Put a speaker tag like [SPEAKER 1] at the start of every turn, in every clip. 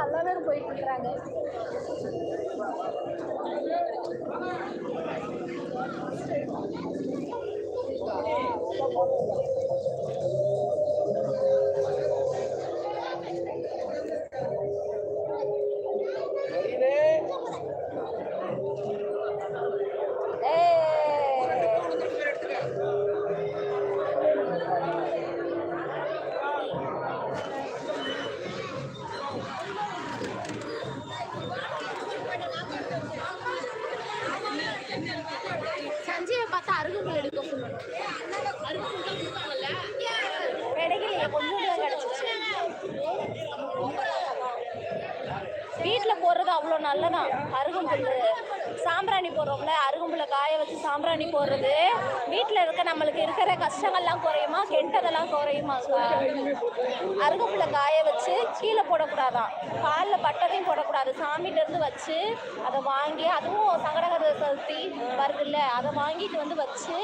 [SPEAKER 1] நல்ல பேர் போயிட்டு இருக்கிறாங்க. சஞ்சயை பார்த்தா அருகம்புல் எடுக்க சொல்லணும். கிடைக்கலையே, கொஞ்சம் கிடைச்சிச்சு. வீட்டில் போடுறது அவ்வளோ நல்லதான். அருகம்புல் சாம்பிராணி போடுறோம்ல, அருகம்புல்லை காய வச்சு சாம்பிராணி போடுறது வீட்டில் இருக்க நம்மளுக்கு இருக்கிற கஷ்டங்கள்லாம் குறையுமா, கெட்டதெல்லாம் குறையுமா. அருகம்புல்லை காய வச்சு கீழே போடக்கூடாதான், காலில் பட்டதையும் போடக்கூடாது. சாமிகிட்டேருந்து வச்சு அதை வாங்கி, அதுவும் சங்கடகர சதுர்த்தி வருதுல்ல, அதை வாங்கிட்டு வந்து வச்சு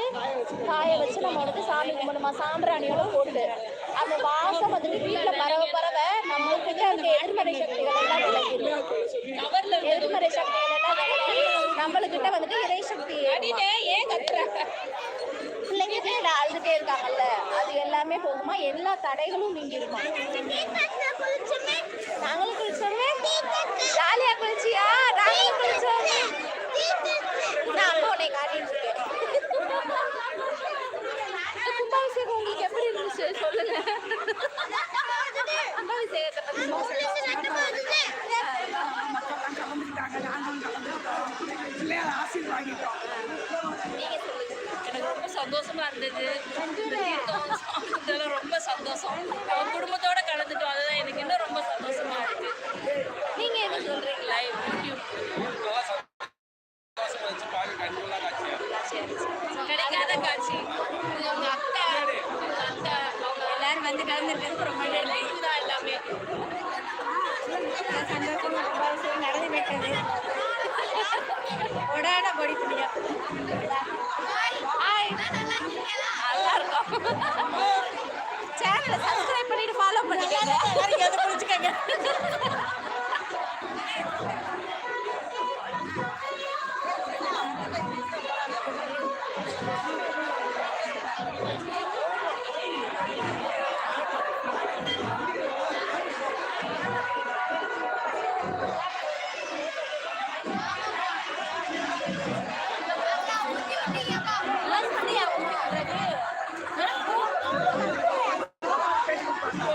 [SPEAKER 1] காய வச்சு நம்ம வந்து சாமி கும்பிடணுமா, சாம்பிராணியோட போட்டு. அந்த வாசம் வந்துட்டு வீட்டில் பரவ பரவ நம்மளுக்கிட்ட இருக்க எதிர்மறை சக்திகள் எல்லாம் விளக்கிடும். எதிர்மறை சக்திகள் எல்லாம் விளக்கி நம்மளுக்கிட்ட வந்துட்டு இறை சக்தி. ஏன் கத்துறாங்க பிள்ளைங்க வீடு அழுதுட்டே இருக்காங்கல்ல, அது எல்லாமே போகுமா, எல்லா தடைகளும் நீங்கிருமா. நாங்களும் குளிச்சோமே, ஜாலியா குளிச்சியா? நாங்களும் குளிச்சோமே. நான் அம்மா உன்னை காட்டிட்டு இருக்கேன். கும்பாபிஷேகம் உங்களுக்கு எப்படி இருந்துச்சு சொல்லுங்க. கும்பாபிஷேகத்தை பத்தி
[SPEAKER 2] எனக்கு ரொம்ப சந்தோஷமா இருந்தது. இதெல்லாம் ரொம்ப சந்தோஷம். குடும்பத்தோட கலந்துட்டோம், அதுதான் எனக்கு இன்னும் ரொம்ப சந்தோஷமா இருக்கு.
[SPEAKER 1] நீங்க என்ன சொல்றீங்களா?
[SPEAKER 2] யூடியூப் கிடைக்காத காட்சி. உங்க அக்கா அவங்க எல்லாரும் வந்து கலந்துருக்கிறது ரொம்ப நன்றி. இதுதான் எல்லாமே சந்தோஷமா நடந்து விட்டது. உடாட பொடி பிடியா நல்லா இருக்கும். சேனலை சப்ஸ்கிரைப் பண்ணிட்டு ஃபாலோ பண்ணிக்கோங்க. அதை புரிஞ்சுக்கோங்க.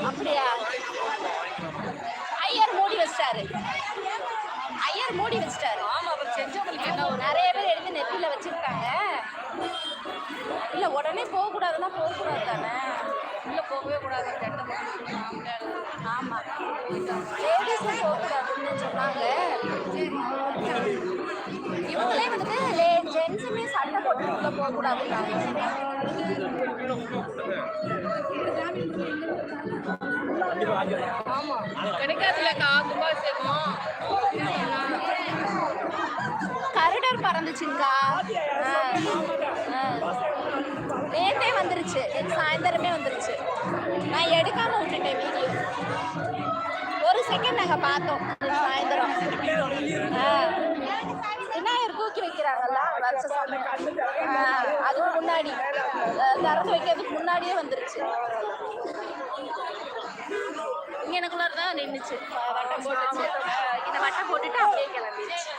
[SPEAKER 1] அப்படியா? ஐயர் மூடி வச்சிட்டாரு. ஐயர் மூடி வச்சிட்டாரு.
[SPEAKER 2] ஆமா, அவர் செஞ்சவங்களுக்கு என்ன
[SPEAKER 1] நிறைய பேர் எடுத்து நெத்தியில வச்சிருக்காங்க. இல்ல உடனே போகக்கூடாதுன்னா போகக்கூடாது தானே.
[SPEAKER 2] உள்ள போகவே கூடாது.
[SPEAKER 1] ஆமா, லேடிஸும் போகக்கூடாதுன்னு சொன்னாங்க. இவங்களே வந்துட்டு ஜென்ஸுமே சண்டை போட்டு உள்ள போகக்கூடாதுன்னாங்க.
[SPEAKER 2] ஆமா, கிடைக்காதுலக்கா கும்பாபிஷேகம்.
[SPEAKER 1] கருடர் பறந்துச்சுங்கக்கா. நேற்றே வந்துருச்சு, சாயந்தரமே வந்துருச்சு. நான் எடுக்காம விட்டுட்டேன் வீடியோ. ஒரு செகண்ட் நாங்கள் பார்த்தோம் சாயந்தரம். விநாயகர் தூக்கி வைக்கிறாங்கல்ல வருஷம், அதுக்கு முன்னாடி திறந்து வைக்கிறதுக்கு முன்னாடியே வந்துருச்சு. இங்கனக்குள்ள தான் நின்றுச்சு, வட்டம் போட்டுச்சு. இதை வட்டம் போட்டுட்டு அப்படியே கிளம்பிடுச்சு.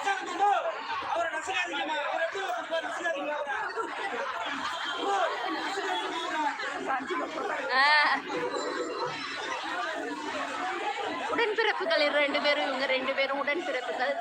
[SPEAKER 1] உடன்பிறப்புகள் 2 பேரும், இவங்க 2 பேரும் உடன்பிறப்புகள்.